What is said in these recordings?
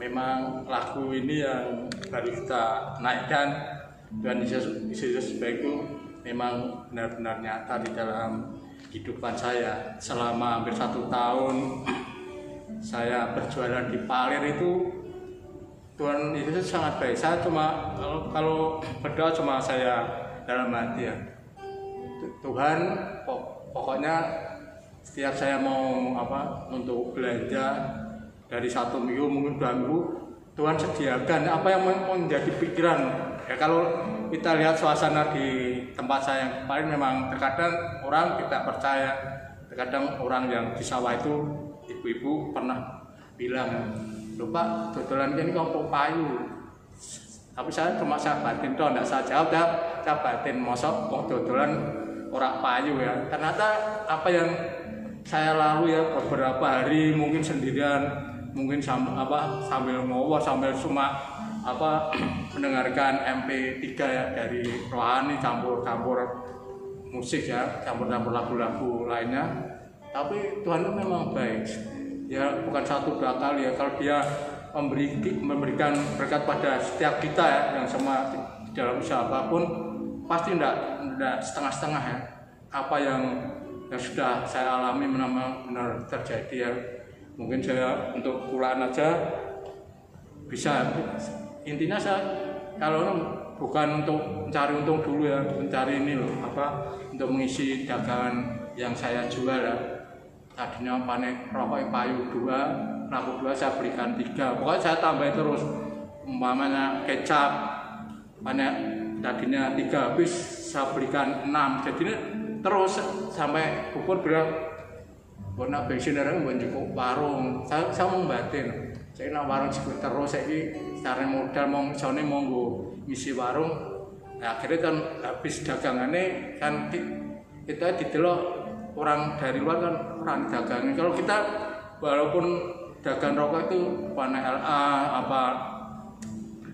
memang lagu ini yang baru kita naikkan. Tuhan Yesus baikku memang benar-benar nyata di dalam kehidupan saya. Selama hampir 1 tahun saya berjualan di Palir itu, Tuhan Yesus sangat baik. Saya cuma kalau berdoa cuma saya dalam hati ya, Tuhan pokoknya setiap saya mau untuk belanja dari 1 minggu mungkin 2 minggu, Tuhan sediakan apa yang menjadi pikiran. Ya kalau kita lihat suasana di tempat saya yang kemarin, memang terkadang orang tidak percaya, terkadang orang yang di sawah itu ibu-ibu pernah bilang, "Loh Pak, dodolan ini kok payu?" Tapi saya batin toh, tidak saya jawab ya, saya batin, mosok kok dodolan orang payu ya. Ternyata apa yang saya lalui ya beberapa hari, mungkin sendirian, mungkin sambil ngowo, sambil cuma mendengarkan MP3 ya dari rohani, campur musik ya, campur lagu-lagu lainnya. Tapi Tuhan itu memang baik ya, bukan 1-2 kali ya. Kalau Dia memberikan berkat pada setiap kita ya, yang sama di dalam usaha apapun, pasti tidak setengah-setengah ya. Apa yang sudah saya alami benar-benar terjadi ya. Mungkin saya untuk pulaan aja bisa. Intinya saya kalau bukan untuk mencari untung dulu ya, mencari ini loh untuk mengisi dagangan yang saya jual ya. Tadinya panen rokok payu 2, laku 2 saya berikan 3. Pokoknya saya tambah terus. Umpamanya kecap panen tadinya 3 habis, saya berikan 6. Jadi terus sampai bubur bilang, "Bona bensin orang cukup warung." Saya mau batin. Saya nak warung cukup terus, saya secara modal mau ngisi warung. Nah, akhirnya kan habis dagangannya kan kita didelok orang dari luar kan orang dagangan. Kalau kita walaupun dagang rokok itu warna LA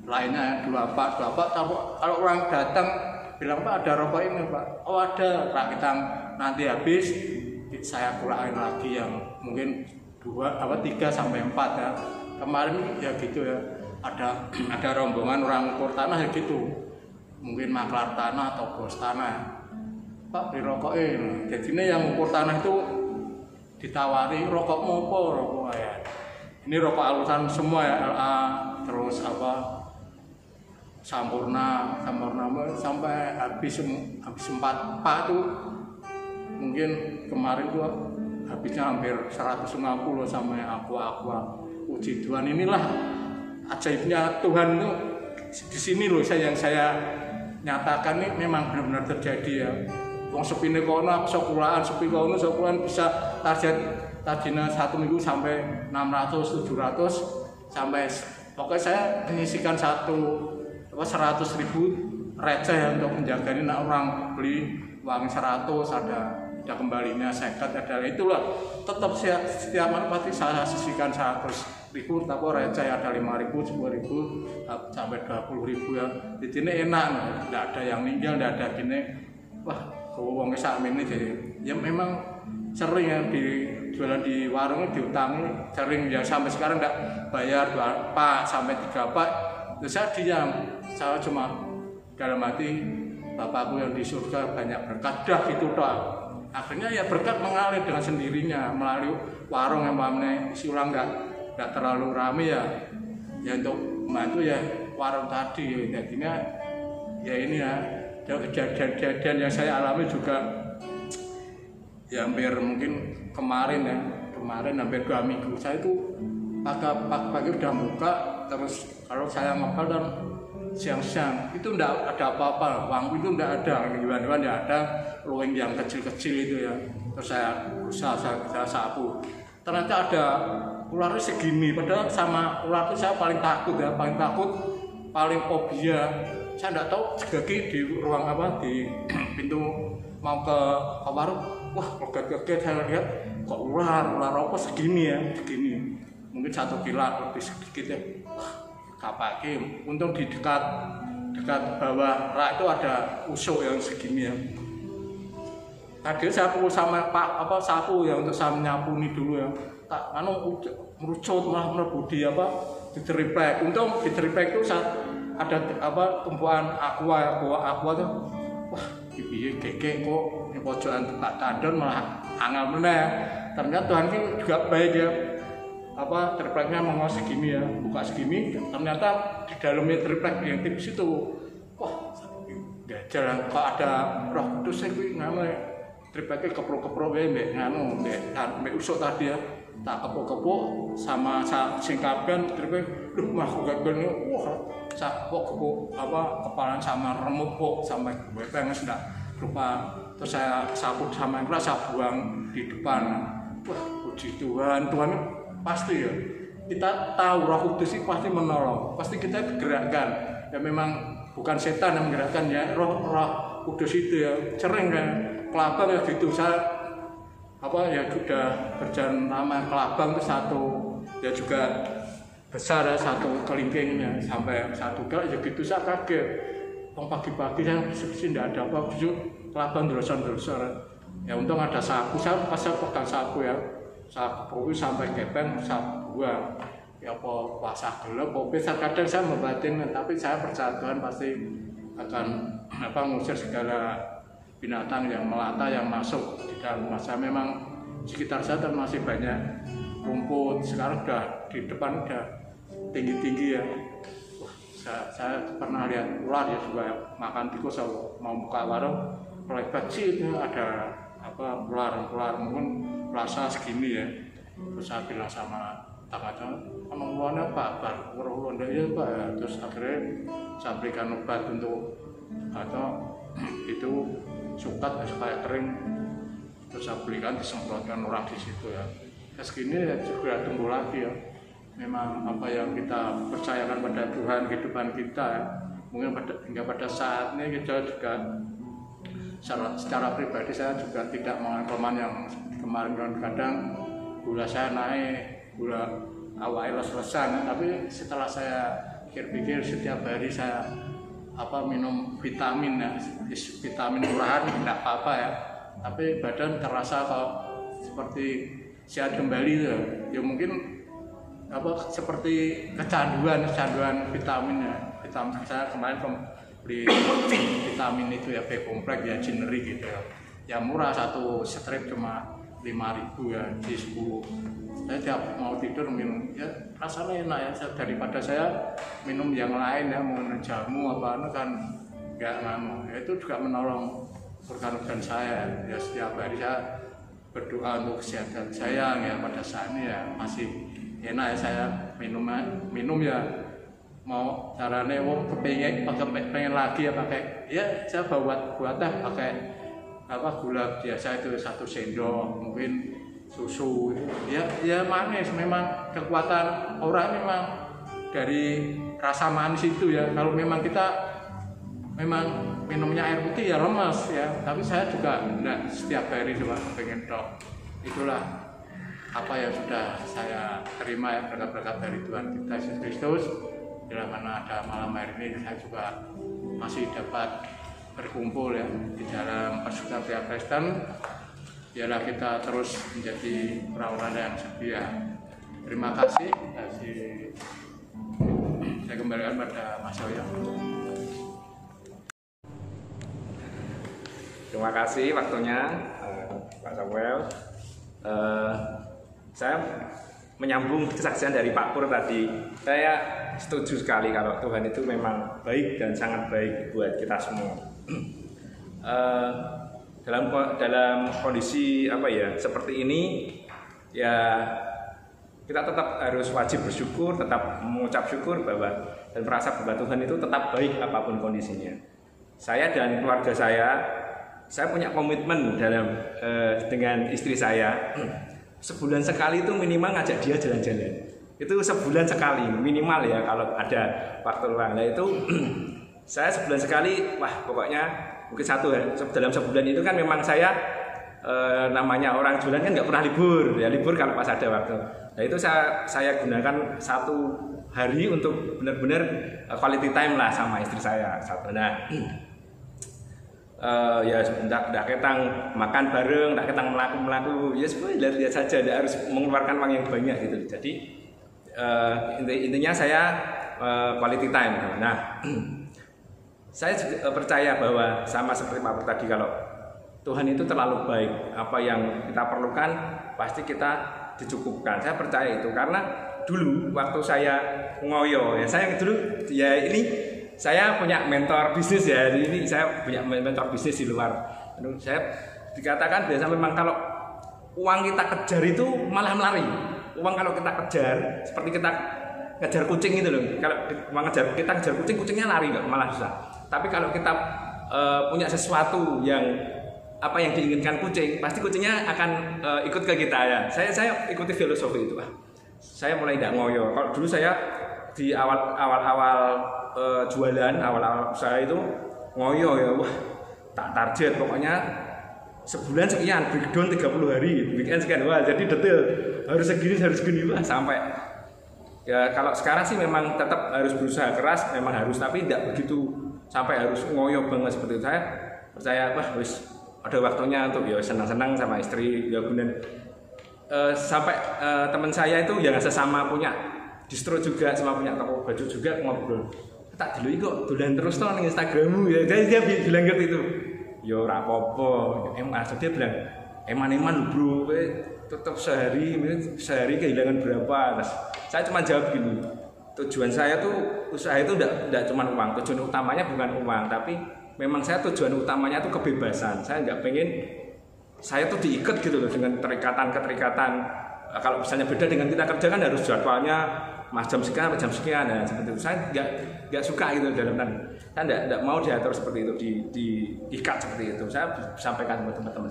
lainnya 24, kalau orang datang bilang, "Pak, ada rokok ini Pak." "Oh ada." Pak, kita nanti habis saya kurangin lagi yang mungkin 3 sampai 4 ya. Kemarin ya gitu ya, ada rombongan orang ukur tanah ya gitu, mungkin maklar tanah atau bos tanah. "Pak, beli rokokin." Jadinya yang ukur tanah itu ditawari, "Rokokmu apa?" "Rokok ya ini rokok alusan semua ya, LA terus Sampurna sampai habis 4 Pak itu. Mungkin kemarin tuh habisnya hampir 150 sama aqua. Puji Tuhan, inilah ajaibnya Tuhan tuh di sini loh, yang saya nyatakan ini memang benar-benar terjadi ya. Wong sepine kono sekulaan, sepi kono sekulaan bisa target tadinya 1 minggu sampai 600, 700 sampai pokoknya saya menyisikan 100.000 receh ya untuk menjaga ini. Orang beli uang 100 ada kembalinya 50, ada itulah. Tetap setiap malam pasti saya sisihkan 100.000, tapi receh ada 5.000, 10.000 sampai 20.000 ya. Di sini enak, tidak ada yang ninggal, tidak ada gini. Wah, uangnya saat ini jadi ya memang sering ya jualan di warung diutangi sering ya, sampai sekarang tidak bayar 2 Pak sampai 3 Pak. Terus saya diam, saya cuma dalam hati, Bapakku yang di surga banyak berkat, dah gitu toh. Akhirnya ya berkat mengalir dengan sendirinya melalui warung yang isi ulang nggak terlalu rame ya untuk membantu ya warung tadi. Jadinya ya ini ya kejadian yang saya alami juga ya hampir mungkin kemarin hampir 2 minggu saya itu pagi udah buka, terus kalau saya ngepel dan siang-siang itu enggak ada apa-apa, uang itu enggak ada, gimana ya ada luing yang kecil-kecil itu ya. Terus saya berusaha saya sapu, ternyata ada ularnya segini, padahal sama ular itu saya paling takut, paling fobia. Saya enggak tahu segagi di ruang di pintu mau ke warung, wah kaget saya lihat kok ular apa segini ya, mungkin 1 kilo lebih sedikit ya. Kapake, untung di dekat bawah rak itu ada usuk yang segini ya. Tadi saya pukul sama sapu ya untuk saya menyapu ini dulu ya. Tak merucut malah merebudi di triplek. Untung di triplek itu saat ada apa tumpuan aqua tuh, wah piye gege kok di pojokan tak tandon malah angel meneh. Ternyata Tuhan itu juga baik ya, apa tripleknya mau segini ya, buka segini, ternyata di dalamnya triplek yang tipis itu, wah jalan kok ada Roh Kudus saya nganu tripleknya keprok-keprok mbek nganu mbek usuk tadi ya, tak kepuk-kepuk sama sing kaben triplek, duh mah kok gak wah sak kepuk apa kepalan sama remuk kok sampai pengen sudah lupa. Terus saya sapu sama yang saya buang di depan. Wah puji Tuhan, Tuhan pasti ya, kita tahu Roh Kudus itu pasti menolong, pasti kita digerakkan ya, memang bukan setan yang menggerakkan ya, Roh Kudus itu ya. Sering kan kelabang ya gitu, saya apa ya sudah berjalan lama kelabang ke satu ya juga besar ya, satu kelingkingnya sampai satu kali ya gitu, saya kaget. Pagi-pagi saya tidak ada apa, kelabang dosan-dosan ya, untung ada sapu, saya pas pegang sapu ya, sapu sampai kepeng saya buang ya, apa basah gelap apa kadang saya membatin, tapi saya percaya Tuhan pasti akan apa ngusir segala binatang yang melata yang masuk di dalam rumah saya. Memang sekitar saya masih banyak rumput, sekarang udah di depan udah tinggi-tinggi ya. Wah, saya pernah lihat ular ya juga makan tikus, mau buka warung lebat sih itu ada apa ular mungkin rasa segini ya. Terus saya bilang sama tangga emang ularnya Pak, ular ya Pak ya. Terus akhirnya saya berikan obat untuk atau itu sukat supaya kering, terus saya belikan disemprotkan orang di situ ya. Segini ya juga tunggu lagi ya. Memang apa yang kita percayakan pada Tuhan kehidupan kita ya. Mungkin hingga pada saatnya kita juga secara pribadi saya juga tidak mengalami yang kemarin kadang gula saya naik, gula awalnya les-lesan, tapi setelah saya pikir-pikir setiap hari saya apa minum vitamin ya, vitamin murahan tidak apa-apa ya, tapi badan terasa kok seperti sehat kembali ya. Ya mungkin apa seperti kecanduan vitamin ya. Vitamin saya kemarin beli vitamin itu ya, B kompleks ya, generic gitu ya. Ya murah, satu strip cuma 5.000 ya, di 10. Saya tiap mau tidur minum ya, rasanya enak ya, daripada saya minum yang lain ya, mau jamu apa kan nggak nganu ya. Itu juga menolong organ saya ya. Setiap hari saya berdoa untuk kesehatan saya ya, pada saat ini ya masih enak ya saya minum ya. Mau caranya wong pengen lagi ya pakai ya, saya buat pakai apa gula biasa itu 1 sendok, mungkin susu ya manis. Memang kekuatan orang memang dari rasa manis itu ya. Kalau memang kita memang minumnya air putih ya lemas ya, tapi saya juga enggak setiap hari coba pengen dok. Itulah apa yang sudah saya terima ya, berkat-berkat dari Tuhan kita Yesus Kristus. Bila mana ada malam hari ini saya juga masih dapat berkumpul ya di dalam persekutuan pria Kristen. Biarlah kita terus menjadi orang-orang yang setia. Terima kasih. Saya kembalikan pada Mas Yoyo. Terima kasih waktunya Pak Samuel. Saya menyambung kesaksian dari Pak Pur tadi. Saya setuju sekali kalau Tuhan itu memang baik dan sangat baik buat kita semua. Dalam kondisi apa ya seperti ini ya, kita tetap harus wajib bersyukur, tetap mengucap syukur bahwa dan merasa bahwa Tuhan itu tetap baik apapun kondisinya. Saya dan keluarga saya punya komitmen dengan istri saya. Sebulan sekali itu minimal ngajak dia jalan-jalan. Itu sebulan sekali minimal ya, kalau ada waktu luang. Nah itu saya sebulan sekali, wah pokoknya mungkin dalam sebulan itu kan memang saya namanya orang jualan kan nggak pernah libur ya, libur kalau pas ada waktu. Nah itu saya gunakan 1 hari untuk benar-benar quality time lah sama istri saya. Nah ya tidak ketang makan bareng, tidak ketang melaku ya sebenarnya lihat saja, tidak harus mengeluarkan uang yang banyak gitu. Jadi intinya saya quality time. Nah, saya juga percaya bahwa sama seperti Pak Pur tadi, kalau Tuhan itu terlalu baik, apa yang kita perlukan pasti kita dicukupkan. Saya percaya itu karena dulu waktu saya ngoyo ya, saya dulu ya ini saya punya mentor bisnis ya, ini saya punya mentor bisnis di luar. Saya dikatakan biasa memang kalau uang kita kejar itu malah melari. Uang kalau kita kejar seperti kita ngejar kucing itu loh. Kalau kita ngejar kucing, kucingnya lari nggak, malah susah. Tapi kalau kita punya sesuatu yang apa yang diinginkan kucing, pasti kucingnya akan ikut ke kita ya. Saya ikuti filosofi itu. Saya mulai tidak ngoyo. Kalau dulu saya di awal jualan, awal usaha itu ngoyo ya. Wah, tak target pokoknya sebulan sekian, breakdown 30 hari, weekend sekian. Wah, jadi detail. Harus segini wah, sampai ya kalau sekarang sih memang tetap harus berusaha keras, memang harus, tapi tidak begitu sampai harus ngoyo banget seperti itu. Saya percaya wis ada waktunya untuk ya senang-senang sama istri ya, kemudian sampai teman saya itu yang sesama punya distro juga, sama punya toko baju juga, ngobrol, tak dulu kok dolan terus toh ning Instagrammu ya. Dia bilang gitu itu. Yo ora apa-apa. Dia bilang eman-eman bro, tetap sehari kehilangan berapa. Terus saya cuma jawab gini, tujuan saya tuh usaha itu enggak cuma uang, tujuan utamanya bukan uang, tapi memang saya tujuan utamanya tuh kebebasan. Saya nggak pengen saya tuh diikat gitu loh dengan keterikatan. Kalau misalnya beda dengan kita kerja kan harus jadwalnya jam sekian sampai jam sekian, nah seperti itu. Saya nggak suka gitu dalam tanda. Saya nggak mau diatur seperti itu, diikat seperti itu. Saya sampaikan ke teman-teman.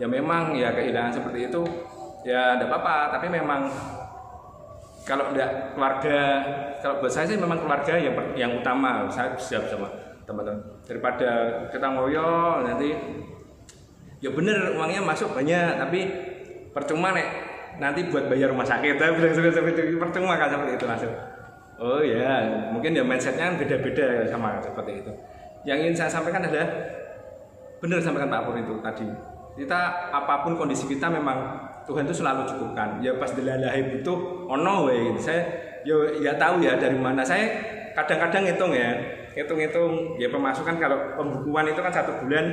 Ya memang ya kehilangan seperti itu ya tidak apa-apa, tapi memang kalau tidak keluarga, kalau buat saya sih memang keluarga yang utama. Saya siap sama teman-teman, daripada kita ngoyo nanti ya bener uangnya masuk banyak tapi percuma nanti buat bayar rumah sakit. Saya bilang seperti itu, percuma kan seperti itu langsung. Oh ya, mungkin ya mindsetnya beda-beda sama seperti itu. Yang ingin saya sampaikan adalah benar sampaikan Pak Pur itu tadi. Kita apapun kondisi kita memang Tuhan itu selalu cukupkan. Ya pas dilalahi butuh ono we. Saya ya tahu ya dari mana. Saya kadang-kadang hitung ya pemasukan. Kalau pembukuan itu kan 1 bulan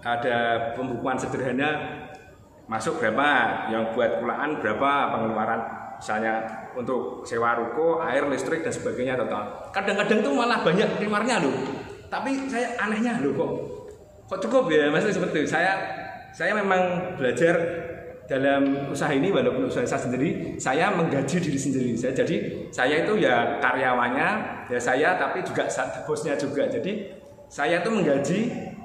ada pembukuan sederhana, masuk berapa, yang buat kulaan berapa, pengeluaran misalnya untuk sewa ruko, air, listrik dan sebagainya total. Kadang-kadang tuh malah banyak keluarnya loh. Tapi saya anehnya loh kok cukup ya, maksudnya seperti itu. Saya memang belajar dalam usaha ini, walaupun usaha saya sendiri, saya menggaji diri sendiri. Jadi saya itu ya karyawannya ya saya, tapi juga bosnya juga. Jadi saya itu menggaji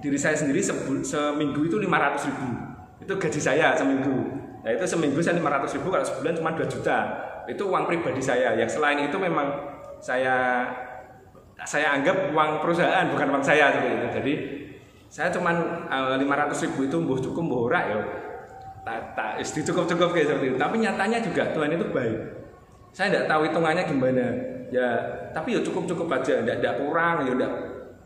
diri saya sendiri seminggu itu 500.000. Itu gaji saya seminggu. Nah itu seminggu saya 500.000, kalau sebulan cuma 2 juta. Itu uang pribadi saya. Yang selain itu memang saya anggap uang perusahaan, bukan uang saya seperti itu. Jadi saya cuma 500.000 itu mbuh cukup mbuh ora ya. Tak cukup kayak seperti itu. Tapi nyatanya juga Tuhan itu baik. Saya tidak tahu hitungannya gimana. Ya, tapi ya cukup aja, tidak kurang,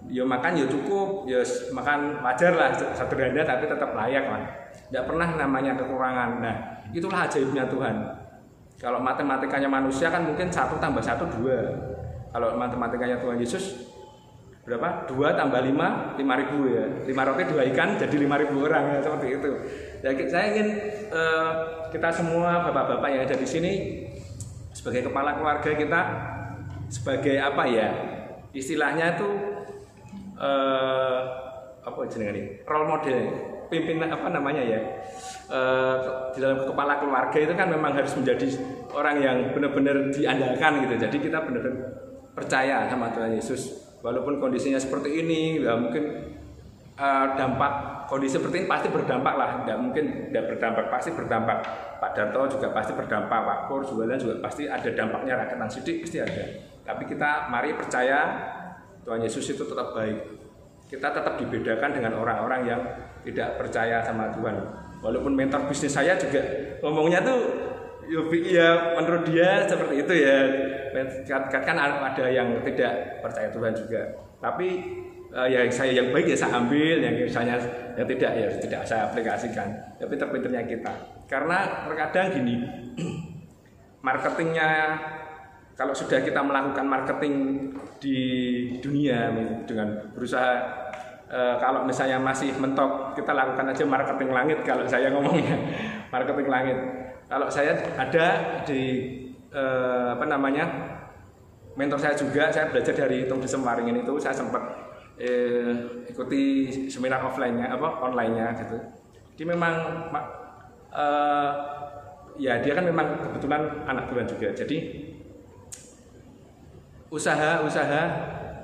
ya makan ya cukup, ya makan wajar lah, sederhana tapi tetap layak lah. Tidak pernah namanya kekurangan. Nah, itulah ajaibnya Tuhan. Kalau matematikanya manusia kan mungkin 1 tambah 1 2. Kalau matematikanya Tuhan Yesus berapa? 2 tambah 5, 5.000 ya. 5 roti 2 ikan jadi 5.000 orang ya, seperti itu. Ya, saya ingin kita semua bapak-bapak yang ada di sini sebagai kepala keluarga kita, sebagai apa ya? Istilahnya itu apa jenengan ini? Role model, pimpinan apa namanya ya? Di dalam kepala keluarga itu kan memang harus menjadi orang yang benar-benar diandalkan gitu. Jadi kita benar-benar percaya sama Tuhan Yesus. Walaupun kondisinya seperti ini, ya mungkin dampak kondisi seperti ini pasti berdampak lah. Tidak mungkin tidak berdampak, pasti berdampak. Pak Darto juga pasti berdampak, Pak Pur jualan juga pasti ada dampaknya, rakyatan sidik pasti ada. Tapi kita mari percaya Tuhan Yesus itu tetap baik. Kita tetap dibedakan dengan orang-orang yang tidak percaya sama Tuhan. Walaupun mentor bisnis saya juga ngomongnya tuh ya menurut dia seperti itu ya. Kan ada yang tidak percaya Tuhan juga. Tapi yang baik ya saya ambil, yang misalnya yang tidak ya tidak saya aplikasikan. Tapi pinter-pinternya kita. Karena terkadang gini, marketingnya, kalau sudah kita melakukan marketing di dunia dengan berusaha, kalau misalnya masih mentok, kita lakukan aja marketing langit. Kalau saya ngomongnya marketing langit. Kalau saya ada di mentor saya juga, saya belajar dari Tung Desem Waringin itu, saya sempat ikuti seminar online-nya gitu. Jadi memang ya dia kan memang kebetulan anak Tuhan juga. Jadi usaha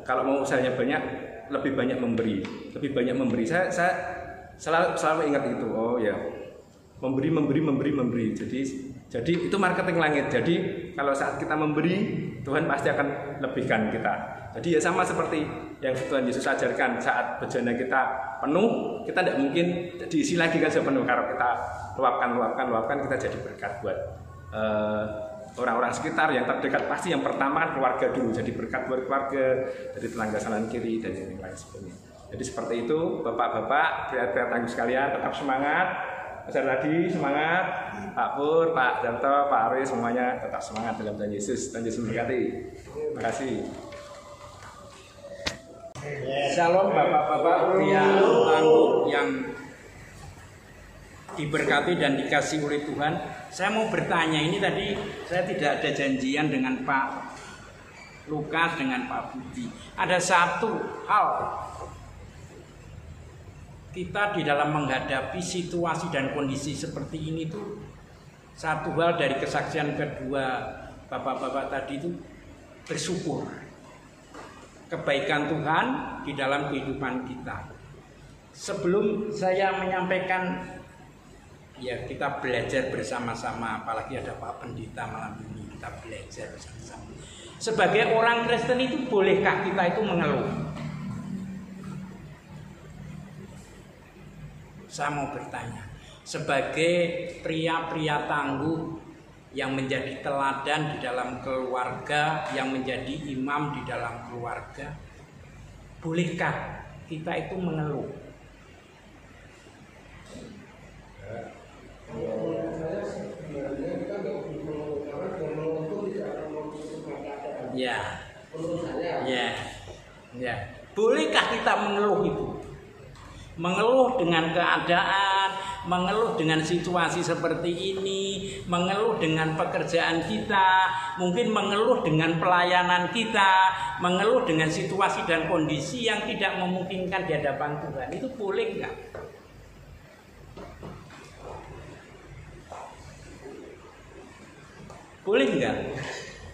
kalau mau usahanya banyak, lebih banyak memberi. Saya selalu ingat itu. Oh ya, memberi. Jadi itu marketing langit. Jadi kalau saat kita memberi, Tuhan pasti akan lebihkan kita. Jadi ya sama seperti yang Tuhan Yesus ajarkan, saat bejana kita penuh, kita tidak mungkin diisi lagi kan sepenuh. Kalau kita luapkan, kita jadi berkat buat orang-orang sekitar yang terdekat. Pasti yang pertama kan keluarga dulu, jadi berkat buat keluarga, dari tetangga kanan kiri dan yang lain sebagainya. Jadi seperti itu, bapak-bapak, pria-pria tangguh sekalian, tetap semangat. Mas Arnadi semangat, Pak Pur, Pak Darto, Pak Ari, semuanya tetap semangat dalam Tuhan Yesus. Tuhan Yesus memberkati. Terima kasih. Shalom bapak-bapak pria tangguh yang diberkati dan dikasih oleh Tuhan. Saya mau bertanya, ini tadi saya tidak ada janjian dengan Pak Lukas, dengan Pak Budi. Ada satu hal, kita di dalam menghadapi situasi dan kondisi seperti ini tuh, satu hal dari kesaksian kedua bapak-bapak tadi itu, bersyukur kebaikan Tuhan di dalam kehidupan kita. Sebelum saya menyampaikan, ya kita belajar bersama-sama, apalagi ada Pak Pendeta malam ini, kita belajar bersama-sama. Sebagai orang Kristen itu, bolehkah kita itu mengeluh? Saya mau bertanya, sebagai pria-pria tangguh yang menjadi teladan di dalam keluarga, yang menjadi imam di dalam keluarga, bolehkah kita itu mengeluh? Ya. Bolehkah kita mengeluh itu? Mengeluh dengan keadaan, mengeluh dengan situasi seperti ini, mengeluh dengan pekerjaan kita, mungkin mengeluh dengan pelayanan kita, mengeluh dengan situasi dan kondisi yang tidak memungkinkan di hadapan Tuhan. Itu boleh nggak? Boleh nggak?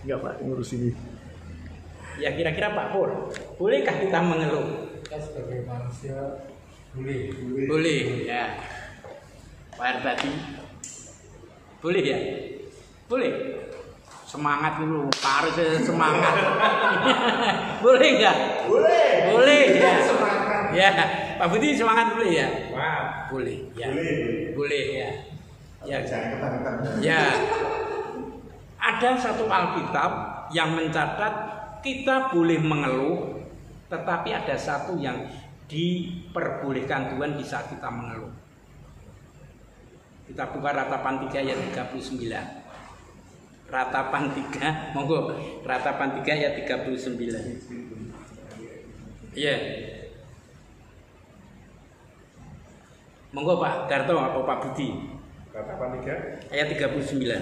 Enggak Pak, ngurus ini. Ya kira-kira Pak Pur, bolehkah kita mengeluh? Kita sebagai manusia Boleh ya. Pak tadi boleh ya? Boleh. Semangat dulu, Pak harus semangat. Boleh nggak? Boleh ya. Ya, Pak Budi semangat boleh ya? Wah, Boleh ya. Boleh ya. Ya. Ya. Ada satu Alkitab yang mencatat kita boleh mengeluh, tetapi ada satu yang diperbolehkan Tuhan di saat kita mengeluh. Kita buka Ratapan 3 ayat 39. Ratapan 3, monggo. Ratapan 3 ayat 39. Iya. Monggo Pak Darto atau Pak Budi. Ratapan 3 ayat 39.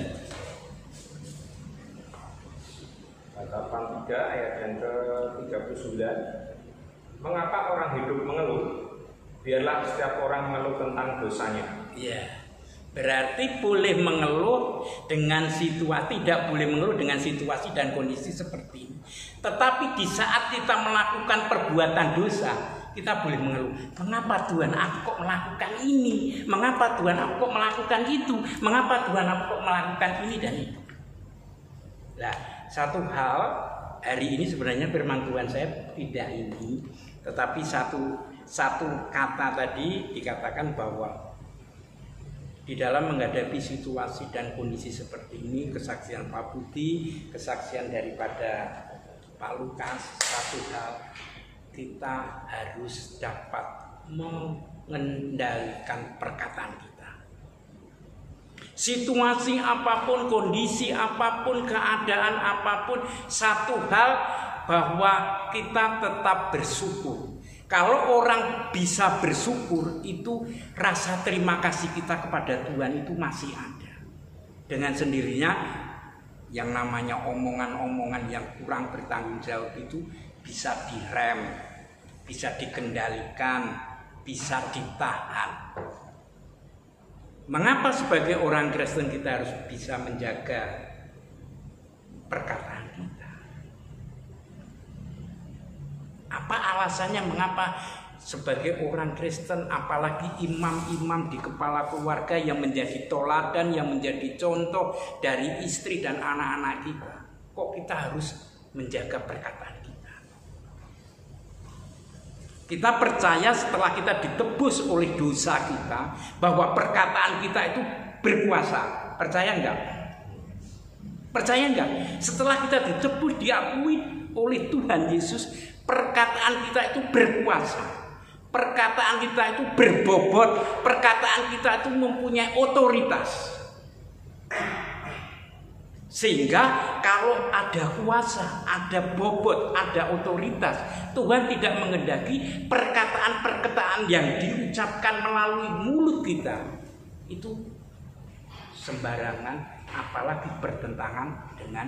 Ratapan 3 ayat yang ke-39. Mengapa orang hidup mengeluh? Biarlah setiap orang mengeluh tentang dosanya. Iya. Berarti boleh mengeluh dengan situasi, tidak boleh mengeluh dengan situasi dan kondisi seperti ini. Tetapi di saat kita melakukan perbuatan dosa, kita boleh mengeluh. Mengapa Tuhan aku kok melakukan ini? Mengapa Tuhan aku kok melakukan itu? Mengapa Tuhan aku kok melakukan ini dan itu? Nah, satu hal hari ini sebenarnya firman Tuhan saya tidak ini, tetapi satu kata tadi dikatakan bahwa di dalam menghadapi situasi dan kondisi seperti ini, kesaksian Pak Budi, kesaksian daripada Pak Lukas, satu hal kita harus dapat mengendalikan perkataan kita. Situasi apapun, kondisi apapun, keadaan apapun, satu hal bahwa kita tetap bersyukur. Kalau orang bisa bersyukur, itu rasa terima kasih kita kepada Tuhan itu masih ada. Dengan sendirinya yang namanya omongan-omongan yang kurang bertanggung jawab itu bisa direm, bisa dikendalikan, bisa ditahan. Mengapa sebagai orang Kristen kita harus bisa menjaga perkataan kita? Apa alasannya mengapa sebagai orang Kristen, apalagi imam-imam di kepala keluarga yang menjadi toladan, yang menjadi contoh dari istri dan anak-anak kita, kok kita harus menjaga perkataan kita? Kita percaya setelah kita ditebus oleh dosa kita, bahwa perkataan kita itu berkuasa. Percaya enggak? Percaya enggak? Setelah kita ditebus, diakui oleh Tuhan Yesus, perkataan kita itu berkuasa. Perkataan kita itu berbobot. Perkataan kita itu mempunyai otoritas. Sehingga kalau ada kuasa, ada bobot, ada otoritas, Tuhan tidak mengendaki perkataan-perkataan yang diucapkan melalui mulut kita itu sembarangan, apalagi bertentangan dengan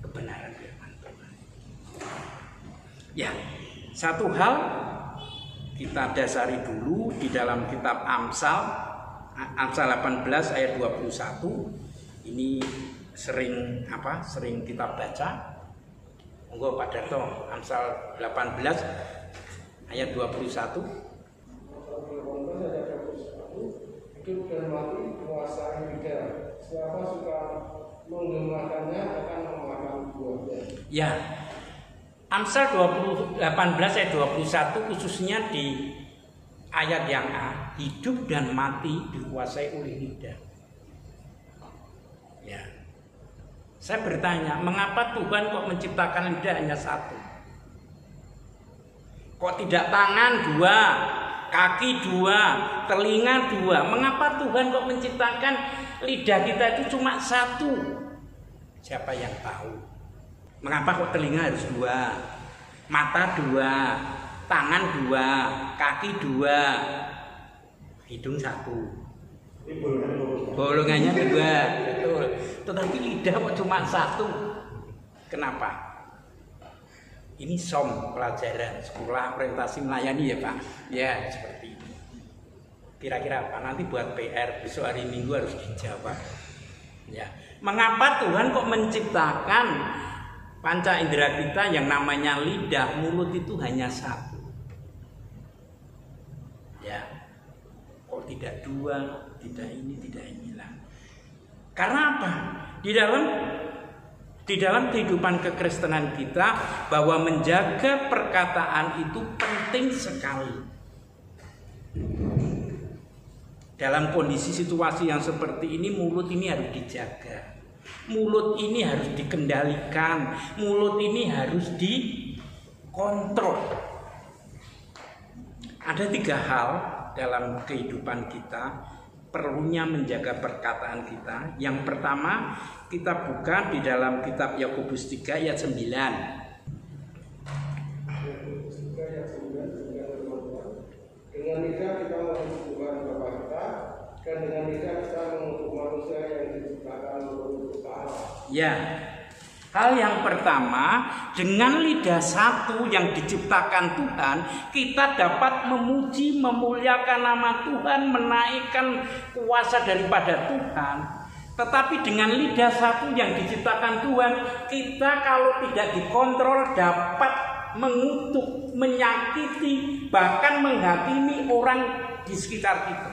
kebenaran firman Tuhan. Ya, satu hal kita dasari dulu di dalam kitab Amsal 18 ayat 21. Ini sering kita baca. Monggo Pak Darto, Amsal 18 ayat 21. Hidup dan mati menguasai lidah. Siapa suka menggemakannya akan memakan buahnya. Ya, Amsal 18 ayat 21 khususnya di ayat yang A, hidup dan mati dikuasai oleh lidah. Ya. Saya bertanya, mengapa Tuhan kok menciptakan lidah hanya satu? Kok tidak tangan dua, kaki dua, telinga dua? Mengapa Tuhan kok menciptakan lidah kita itu cuma satu? Siapa yang tahu? Mengapa kok telinga harus dua, mata dua, tangan dua, kaki dua, hidung satu? Bolongannya dua, betul. Tetapi lidah kok cuma satu. Kenapa? Ini pelajaran sekolah orientasi melayani ya Pak. Ya seperti ini. Kira-kira apa? Nanti buat PR besok hari Minggu harus dijawab. Ya. Mengapa Tuhan kok menciptakan panca indera kita yang namanya lidah, mulut itu hanya satu? Ya. Kok tidak dua? Tidak ini, tidak inilah. Karena apa? Di dalam kehidupan kekristenan kita, bahwa menjaga perkataan itu penting sekali. Dalam kondisi situasi yang seperti ini, mulut ini harus dijaga. Mulut ini harus dikendalikan. Mulut ini harus dikontrol. Ada 3 hal dalam kehidupan kita perlunya menjaga perkataan kita. Yang pertama, kita buka di dalam kitab Yakobus 3 ayat 9. Dengan lidah kita mengutuk Tuhan Bapa kita, dan dengan lidah kita mengutuk manusia yang diciptakan untuk Allah. Ya. Hal yang pertama, dengan lidah satu yang diciptakan Tuhan, kita dapat memuji, memuliakan nama Tuhan, menaikkan kuasa daripada Tuhan. Tetapi dengan lidah satu yang diciptakan Tuhan, kita kalau tidak dikontrol dapat mengutuk, menyakiti, bahkan menghakimi orang di sekitar kita.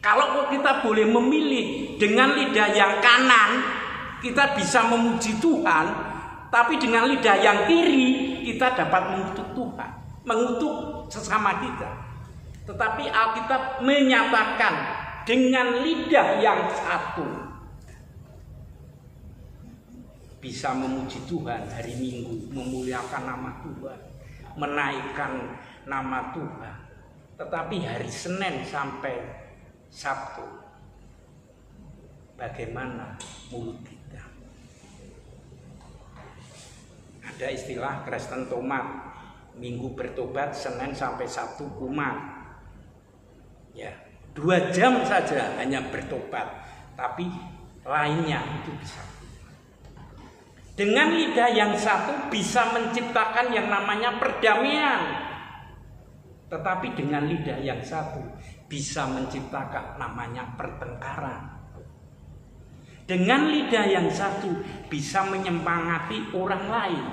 Kalau kita boleh memilih dengan lidah yang kanan, kita bisa memuji Tuhan, tapi dengan lidah yang kiri kita dapat mengutuk Tuhan, mengutuk sesama kita. Tetapi Alkitab menyatakan dengan lidah yang satu bisa memuji Tuhan hari Minggu, memuliakan nama Tuhan, menaikkan nama Tuhan. Tetapi hari Senin sampai Sabtu, bagaimana mulut kita? Ada istilah Kristen tomat, Minggu bertobat, Senin sampai Sabtu kumat. Ya, 2 jam saja hanya bertobat, tapi lainnya itu bisa. Dengan lidah yang satu bisa menciptakan yang namanya perdamaian. Tetapi dengan lidah yang satu bisa menciptakan namanya pertengkaran. Dengan lidah yang satu bisa menyemangati orang lain.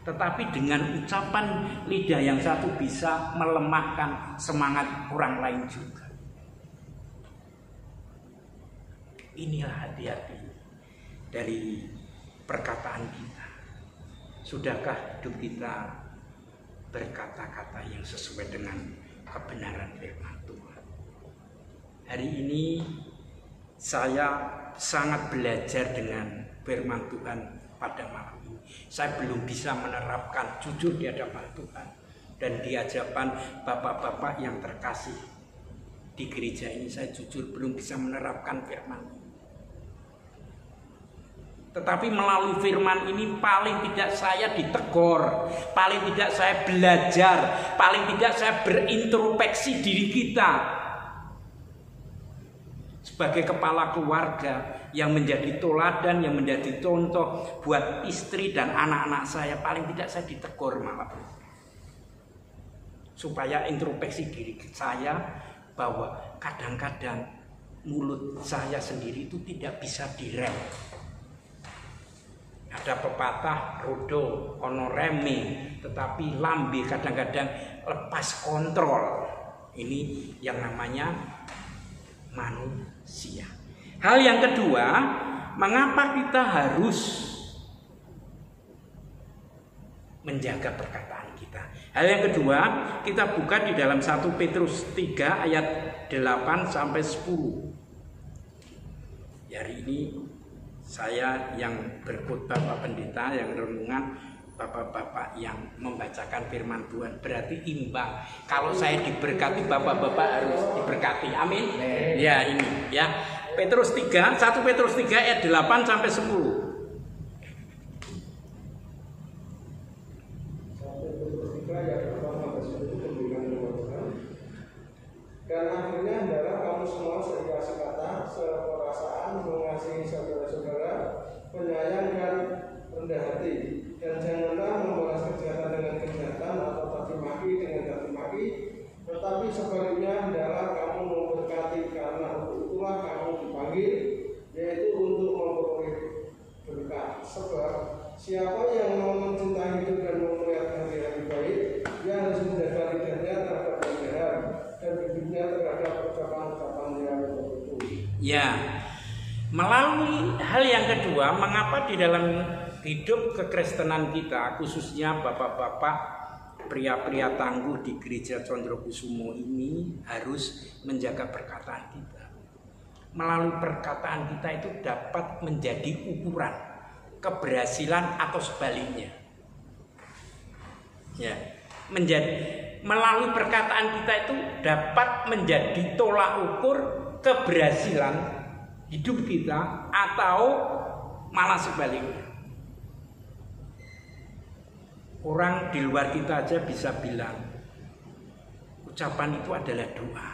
Tetapi dengan ucapan lidah yang satu bisa melemahkan semangat orang lain juga. Inilah hati-hati dari perkataan kita. Sudahkah hidup kita berkata-kata yang sesuai dengan kebenaran firman Tuhan? Hari ini saya sangat belajar dengan firman Tuhan pada malam ini. Saya belum bisa menerapkan jujur di hadapan Tuhan dan di hadapan bapak-bapak yang terkasih di gereja ini. Saya jujur belum bisa menerapkan firman ini. Tetapi melalui firman ini paling tidak saya ditegur, paling tidak saya belajar, paling tidak saya berintrospeksi diri kita sebagai kepala keluarga yang menjadi teladan, yang menjadi contoh buat istri dan anak-anak saya. Paling tidak saya ditegur malam ini, supaya introspeksi diri saya bahwa kadang-kadang mulut saya sendiri itu tidak bisa direm. Ada pepatah rodo ono reme, tetapi lambe kadang-kadang lepas kontrol. Ini yang namanya manusia. Hal yang kedua, mengapa kita harus menjaga perkataan kita? Hal yang kedua, kita buka di dalam 1 Petrus 3 ayat 8 sampai 10. Hari ini saya yang berkhotbah, Pak Pendeta, yang renungan, bapak-bapak yang membacakan firman Tuhan. Berarti imbang. Kalau saya diberkati, bapak-bapak harus diberkati. Amin. Ya, ini ya. Petrus 3, 1 Petrus 3 ayat 8 sampai 10. Dan akhirnya hendaklah kamu semua serikasi kata, seperasaan, mengasihi saudara-saudara, penyayang dan rendah hati, dan janganlah membalas kejahatan dengan kejahatan atau caci maki dengan caci maki, tetapi sebaliknya hendaklah kamu memberkati, karena untuk itulah kamu dipanggil, yaitu untuk memperoleh berkat. Sebab siapa yang mau mencintai hidup dan melihat hari-hari baik, dia harus menjaga lidahnya terhadap kebenaran dan bibirnya terhadap ucapan-ucapan yang tertentu. Ya, melalui hal yang kedua, mengapa di dalam hidup kekristenan kita, khususnya bapak-bapak, pria-pria tangguh di gereja Condrokusumo ini harus menjaga perkataan kita. Melalui perkataan kita itu dapat menjadi ukuran keberhasilan atau sebaliknya. Ya, melalui perkataan kita itu dapat menjadi tolak ukur keberhasilan hidup kita atau malah sebaliknya. Orang di luar kita aja bisa bilang ucapan itu adalah doa.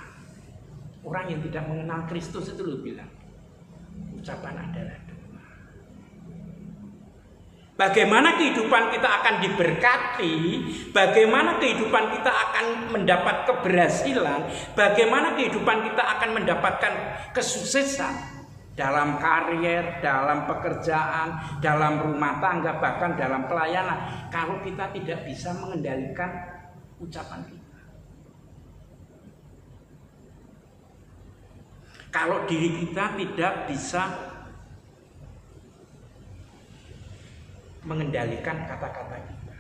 Orang yang tidak mengenal Kristus itu loh bilang ucapan adalah doa. Bagaimana kehidupan kita akan diberkati, bagaimana kehidupan kita akan mendapat keberhasilan, bagaimana kehidupan kita akan mendapatkan kesuksesan dalam karier, dalam pekerjaan, dalam rumah tangga, bahkan dalam pelayanan, kalau kita tidak bisa mengendalikan ucapan kita. Kalau diri kita tidak bisa mengendalikan kata-kata kita.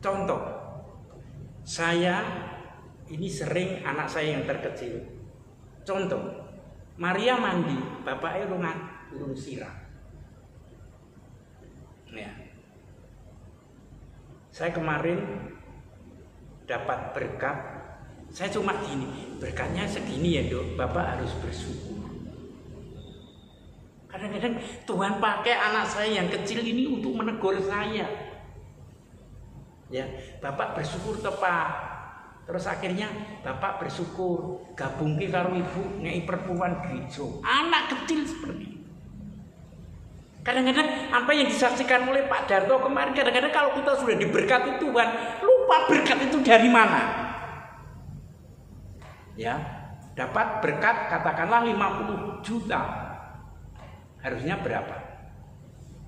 Contoh, saya ini sering anak saya yang terkecil. Contoh, Maria mandi, bapaknya urung siram. Ya. Saya kemarin dapat berkat, saya cuma gini, berkatnya segini ya Dok, Bapak harus bersyukur. Kadang-kadang Tuhan pakai anak saya yang kecil ini untuk menegur saya. Ya, Bapak bersyukur tepat. Terus akhirnya Bapak bersyukur gabung ke karo ibu ngei perempuan gereja. Anak kecil seperti itu. Kadang-kadang apa yang disaksikan oleh Pak Darto kemarin, kadang-kadang kalau kita sudah diberkati Tuhan, lupa berkat itu dari mana. Ya, dapat berkat katakanlah 50 juta. Harusnya berapa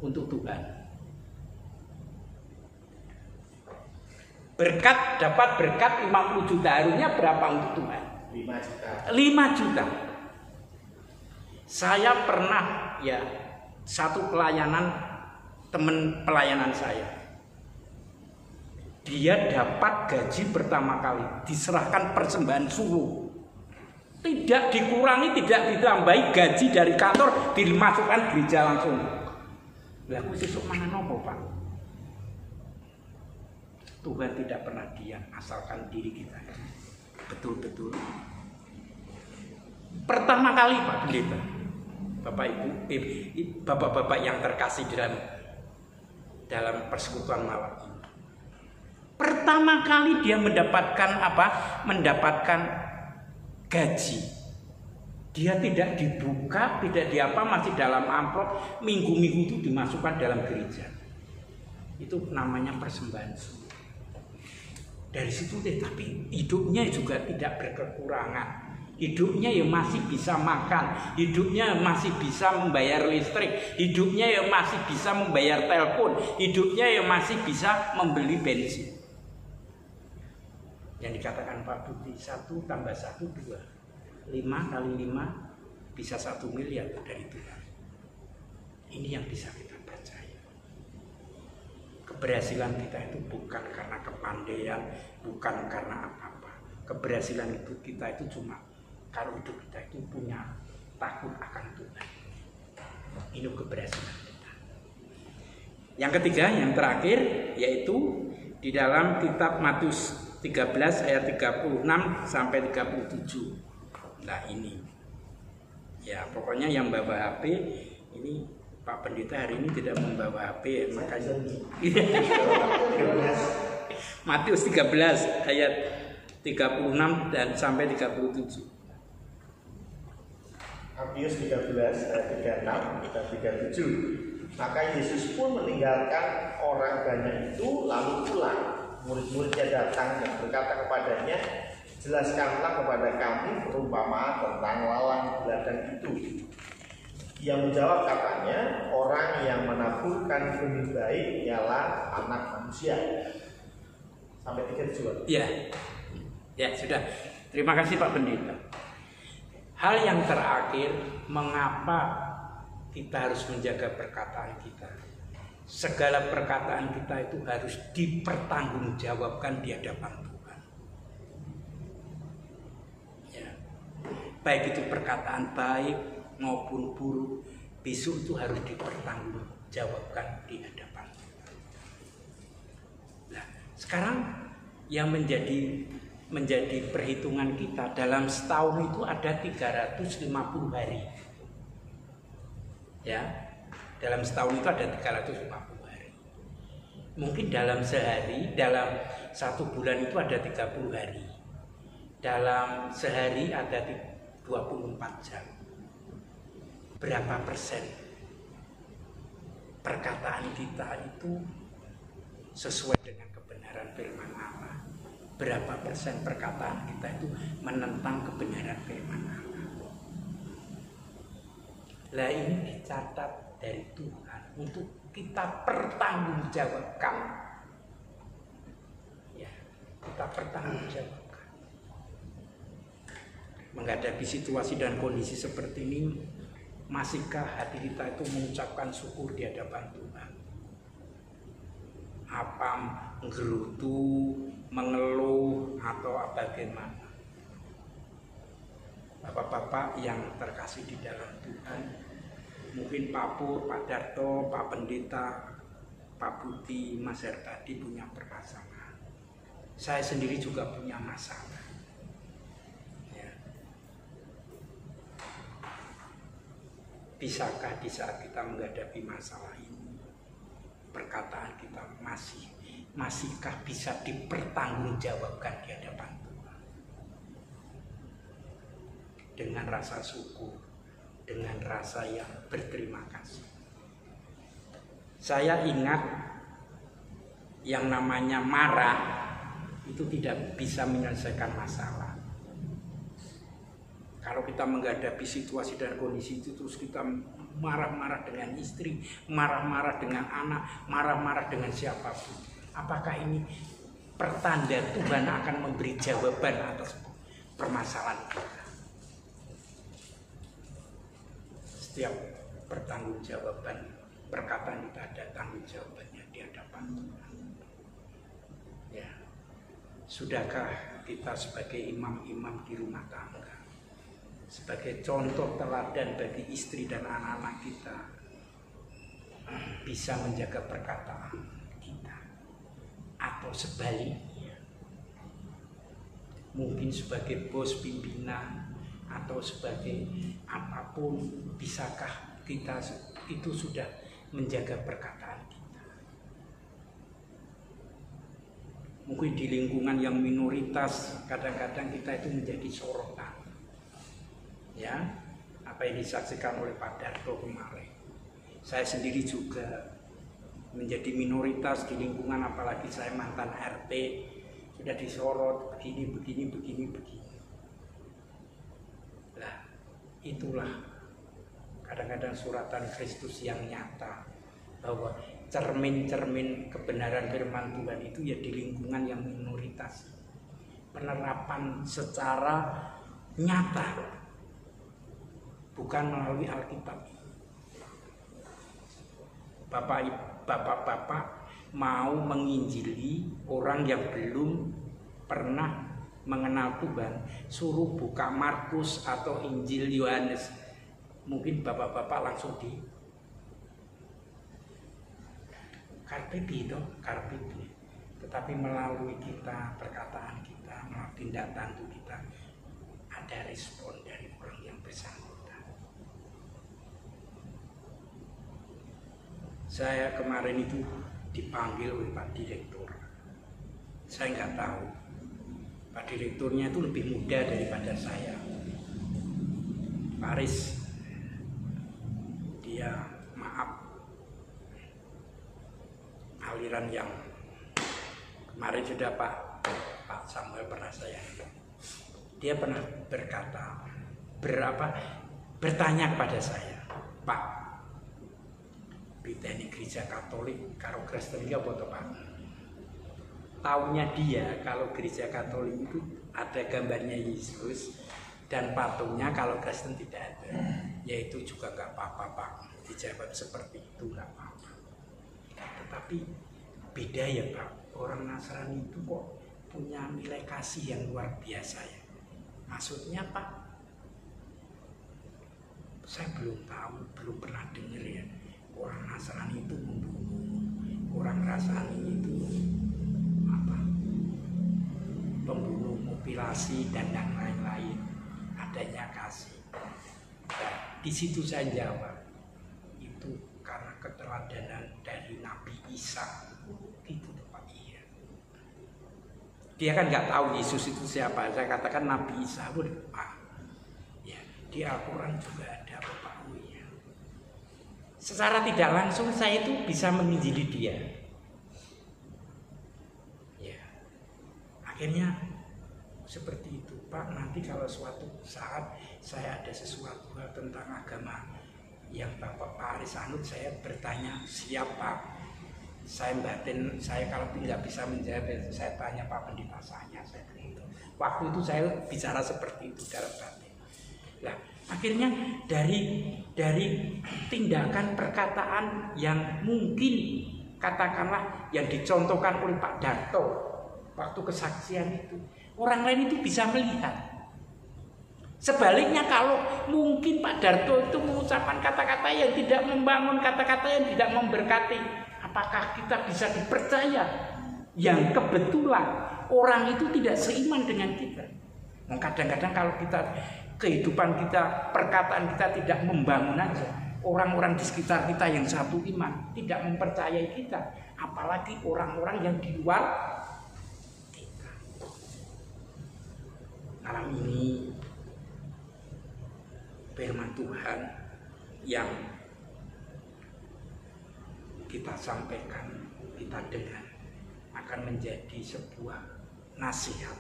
untuk Tuhan? Dapat berkat 50 juta, harusnya berapa untuk Tuhan? 5 juta. 5 juta. Saya pernah ya satu pelayanan, teman pelayanan saya. Dia dapat gaji pertama kali diserahkan persembahan suruh. Tidak dikurangi, tidak ditambahi gaji dari kantor, dimasukkan gereja langsung. Lah aku sesuk mangan apa, Pak? Tuhan tidak pernah diam asalkan diri kita betul-betul. Pertama kali Pak Pendeta, Bapak Ibu, Bapak-bapak yang terkasih dalam persekutuan malam ini. Pertama kali dia mendapatkan apa? Mendapatkan gaji. Dia tidak dibuka, tidak diapa, masih dalam amplop, minggu-minggu itu dimasukkan dalam gereja. Itu namanya persembahan suruh. Dari situ tapi hidupnya juga tidak berkekurangan. Hidupnya ya masih bisa makan, hidupnya masih bisa membayar listrik, hidupnya ya masih bisa membayar telepon, hidupnya ya masih bisa membeli bensin. Yang dikatakan Pak Budi, 1 tambah 1 2, 5 kali 5 bisa 1 miliar dari Tuhan. Ini yang bisa kita percaya. Keberhasilan kita itu bukan karena kepandaian, bukan karena apa-apa. Keberhasilan itu kita itu cuma kalau hidup kita itu punya takut akan Tuhan. Ini keberhasilan kita. Yang ketiga, yang terakhir, yaitu di dalam kitab Matius 13 ayat 36 sampai 37. Nah ini, ya pokoknya yang bawa HP ini Pak Pendeta hari ini tidak membawa HP, makanya Matius 13 ayat 36 dan sampai 37. Matius 13 ayat 36 dan 37. Maka Yesus pun meninggalkan orang banyak itu lalu pulang. Murid-muridnya datang dan berkata kepadanya, jelaskanlah kepada kami perumpamaan tentang lalang ladang itu. Ia menjawab katanya, orang yang menaburkan benih baik ialah anak manusia. Sampai 37. Ya, ya sudah. Terima kasih Pak Pendeta. Hal yang terakhir, mengapa kita harus menjaga perkataan kita? Segala perkataan kita itu harus dipertanggungjawabkan di hadapan Tuhan. Ya. Baik itu perkataan baik maupun buruk, besok itu harus dipertanggungjawabkan di hadapan Tuhan. Nah, sekarang yang menjadi perhitungan kita dalam setahun itu ada 350 hari. Ya. Dalam setahun itu ada 350 hari. Mungkin dalam sehari, dalam 1 bulan itu ada 30 hari. Dalam sehari ada 24 jam. Berapa persen perkataan kita itu sesuai dengan kebenaran firman Allah? Berapa persen perkataan kita itu menentang kebenaran firman Allah? Lah ini dicatat dari Tuhan untuk kita pertanggungjawabkan. Ya, kita pertanggungjawabkan. Menghadapi situasi dan kondisi seperti ini, masihkah hati kita itu mengucapkan syukur di hadapan Tuhan? Apa menggerutu, mengeluh atau bagaimana? Bapak-bapak yang terkasih di dalam Tuhan, mungkin Pak Pur, Pak Darto, Pak Pendeta, Pak Budi, Mas Herdadi punya perasaan. Saya sendiri juga punya masalah. Ya. Bisakah di saat kita menghadapi masalah ini, perkataan kita masihkah bisa dipertanggungjawabkan di hadapan Tuhan? Dengan rasa syukur, dengan rasa yang berterima kasih. Saya ingat yang namanya marah itu tidak bisa menyelesaikan masalah. Kalau kita menghadapi situasi dan kondisi itu terus kita marah-marah dengan istri, marah-marah dengan anak, marah-marah dengan siapapun, apakah ini pertanda Tuhan akan memberi jawaban atas permasalahan kita? Setiap pertanggungjawaban perkataan kita ada tanggung jawabannya di hadapan Tuhan. Ya, sudahkah kita sebagai imam-imam di rumah tangga, sebagai contoh teladan bagi istri dan anak-anak kita, bisa menjaga perkataan kita? Atau sebaliknya, mungkin sebagai bos pimpinan atau sebagai apapun, bisakah kita itu sudah menjaga perkataan kita? Mungkin di lingkungan yang minoritas kadang-kadang kita itu menjadi sorotan. Ya, apa yang disaksikan oleh Pak Darto kemarin. Saya sendiri juga menjadi minoritas di lingkungan, apalagi saya mantan RT, sudah disorot begini. Lah, itulah kadang-kadang suratan Kristus yang nyata, bahwa cermin-cermin kebenaran firman Tuhan itu ya di lingkungan yang minoritas. Penerapan secara nyata, bukan melalui Alkitab. Bapak-bapak mau menginjili orang yang belum pernah mengenal Tuhan, suruh buka Markus atau Injil Yohanes. Mungkin bapak-bapak langsung di karpipi. Tetapi melalui kita, perkataan kita, melalui tindak tanduk kita, ada respon dari orang yang bersangkutan. Saya kemarin itu dipanggil oleh Pak Direktur. Saya nggak tahu, Pak Direkturnya itu lebih muda daripada saya, Pak Aris. Dia aliran yang kemarin sudah Pak Samuel pernah saya, dia pernah bertanya kepada saya, Pak, kita ini gereja Katolik karo Kristen ya apa Pak? Taunya dia kalau gereja Katolik itu ada gambarnya Yesus dan patungnya, kalau Kristen tidak ada. Yaitu juga gak apa-apa Pak, dijawab seperti itu gak apa-apa. Tetapi beda ya Pak, orang Nasrani itu kok punya nilai kasih yang luar biasa ya. Maksudnya Pak, saya belum tahu, belum pernah dengar ya, orang Nasrani itu membunuh, orang Nasrani itu pembunuh, mutilasi dan yang lain-lain. Adanya kasih. Nah, di situ saya jawab, itu karena keteladanan dari Nabi Isa. Gitu Pak. Iya. Dia kan nggak tahu Yesus itu siapa. Saya katakan Nabi Isa, Pak. Ya, di Al-Quran juga ada Bapak. Ya. Secara tidak langsung saya itu bisa menginjili dia. Ya. Akhirnya seperti itu Pak, nanti kalau suatu saat saya ada sesuatu hal tentang agama yang Bapak Pak Aris anut, saya bertanya siapa, saya batin, saya kalau tidak bisa menjawab, saya tanya Pak Pendeta saya begitu. Waktu itu saya bicara seperti itu dalam batin. Nah, akhirnya dari tindakan perkataan yang mungkin katakanlah yang dicontohkan oleh Pak Darto waktu kesaksian itu, orang lain itu bisa melihat. Sebaliknya kalau mungkin Pak Darto itu mengucapkan kata-kata yang tidak membangun, kata-kata yang tidak memberkati, apakah kita bisa dipercaya? Yang kebetulan orang itu tidak seiman dengan kita. Kadang-kadang kalau kita kehidupan kita, perkataan kita tidak membangun aja, orang-orang di sekitar kita yang satu iman tidak mempercayai kita, apalagi orang-orang yang di luar kita. Malam ini firman Tuhan yang kita sampaikan, kita dengar akan menjadi sebuah nasihat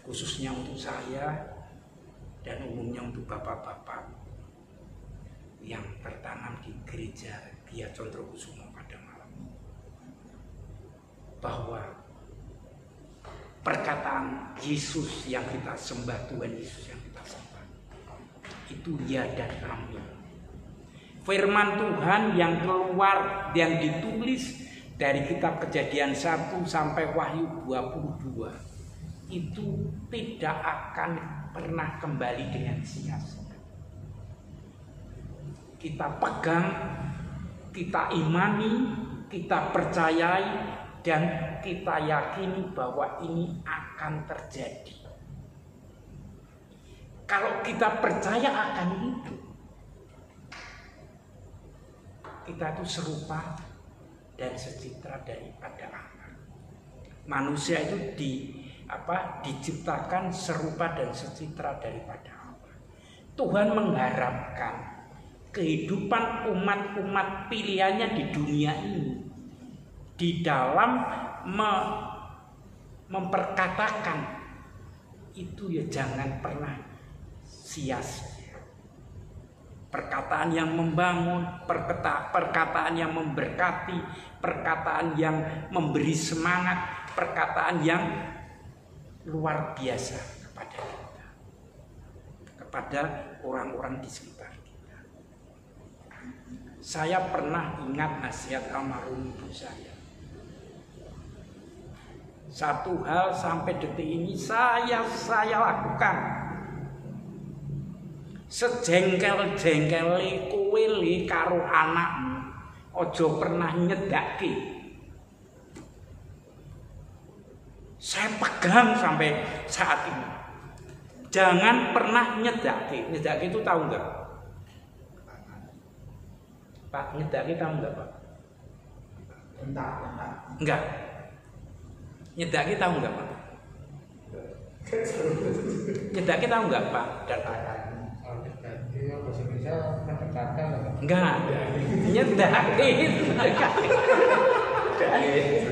khususnya untuk saya dan umumnya untuk bapak-bapak yang tertanam di gereja Gia Condrokusumo pada malam ini, bahwa perkataan Yesus yang kita sembah, Tuhan Yesus yang kita sembah, itu ya dan amin. Firman Tuhan yang keluar, yang ditulis dari kitab Kejadian 1 sampai Wahyu 22 itu tidak akan pernah kembali dengan sia-sia. Kita pegang, kita imani, kita percayai, dan kita yakini bahwa ini akan terjadi. Kalau kita percaya akan itu, kita itu serupa dan secitra daripada Allah. Manusia itu diciptakan serupa dan secitra daripada Allah. Tuhan mengharapkan kehidupan umat-umat pilihannya di dunia ini di dalam memperkatakan itu ya jangan pernah sia-sia. Perkataan yang membangun, perkataan yang memberkati, perkataan yang memberi semangat, perkataan yang luar biasa kepada kita, kepada orang-orang di sekitar kita. Saya pernah ingat nasihat almarhum ibu saya. Satu hal sampai detik ini saya lakukan. Sejengkel-jengkele kowe le karo anakmu, ojo pernah nyedake. Saya pegang sampai saat ini. Jangan pernah nyedake. Nyedake itu tahu nggak? Pak, nyedake tahu nggak Pak? Enggak. Nyedake tahu nggak Pak? Nyedake tahu nggak Pak? Enggak. Nyedake itu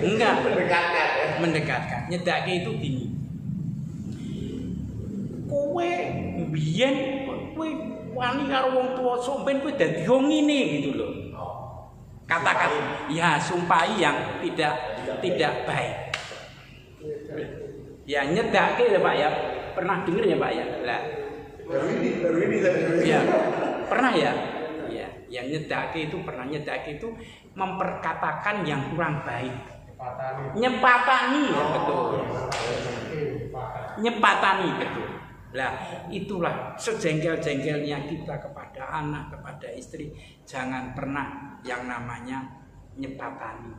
enggak. Mendekatkan. Nyedake itu gini. Kowe biyen kowe wani karo wong tuwa sampean kowe dadi wong ngene gitu loh. Kata-kata ya sumpahi yang tidak baik. Ya nyedake ya Pak ya. Pernah dengar ya Pak ya? Lah. Baru ini ya. Pernah ya? Ya, yang nyedake itu pernah. Nyedake itu memperkatakan yang kurang baik. Nyepatani ya betul. Nyepatani betul. Lah itulah sejengkel-jengkelnya kita kepada anak, kepada istri. Jangan pernah yang namanya nyepatani,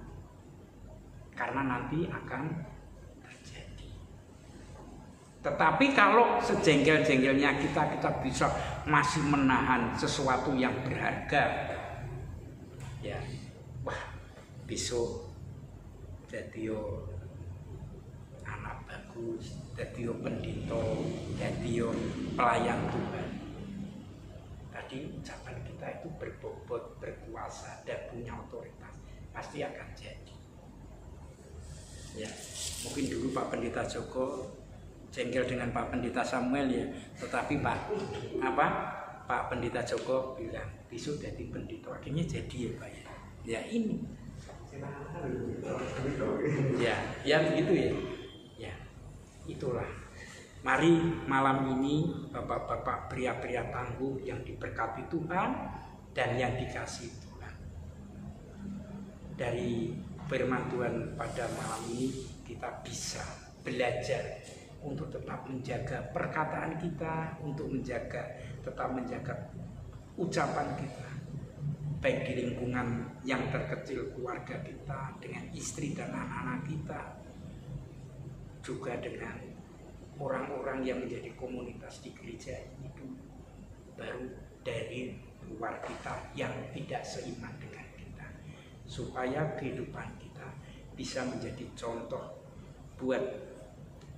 karena nanti akan terjadi. Tetapi kalau sejengkel-jengkelnya kita bisa masih menahan sesuatu yang berharga, ya wah besok jadi anak bagus, jadi pendeta, jadi pelayan Tuhan. Tadi ucapan kita itu berbobot, berkuasa, dan punya otoritas, pasti akan jadi. Ya, mungkin dulu Pak Pendeta Joko jengkel dengan Pak Pendeta Samuel ya, tetapi Pak Pendeta Joko bilang besok jadi pendeta, akhirnya jadi ya Pak ya. Ya ini. Ya begitu ya. Ya, itulah. Mari malam ini bapak-bapak, pria-pria tangguh yang diberkati Tuhan dan yang dikasihi Tuhan. Dari firman Tuhan pada malam ini kita bisa belajar untuk tetap menjaga perkataan kita, untuk tetap menjaga ucapan kita, baik di lingkungan yang terkecil keluarga kita, dengan istri dan anak-anak kita, juga dengan orang-orang yang menjadi komunitas di gereja ini dulu, baru dari luar kita yang tidak seiman dengan kita, supaya kehidupan kita bisa menjadi contoh buat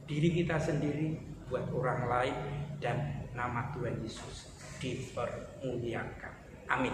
diri kita sendiri, buat orang lain, dan nama Tuhan Yesus dipermuliakan. Amin.